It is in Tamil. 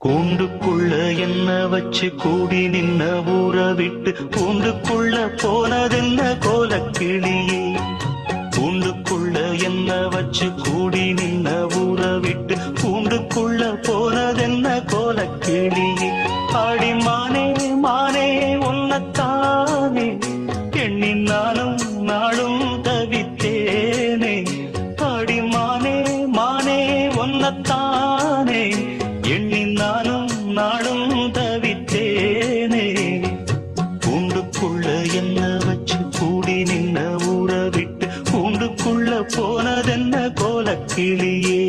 கூண்டுக்குள்ள என்ன வச்சு கூடி நின்ன ஊற விட்டு கூண்டுக்குள்ள போனதென்ன கோலக்கிளியே. கூண்டுக்குள்ள என்ன வச்சு கூடி நின்ன ஊற விட்டு கூண்டுக்குள்ள போனதென்ன கோலக்கிளியே. ஆடி மானே மானே உன்னத்தானே எண்ணி நானும் நாளும் தவித்தேனே. ஆடி மானே மானே உன்னத்தானே எண்ணி நானும் நாளும் தவித்தேனே. கூண்டுக்குள்ள என்ன வச்சு கூடி நின்ன ஊற விட்டு கூண்டுக்குள்ள போனதென்ன கோலக்கிளியே.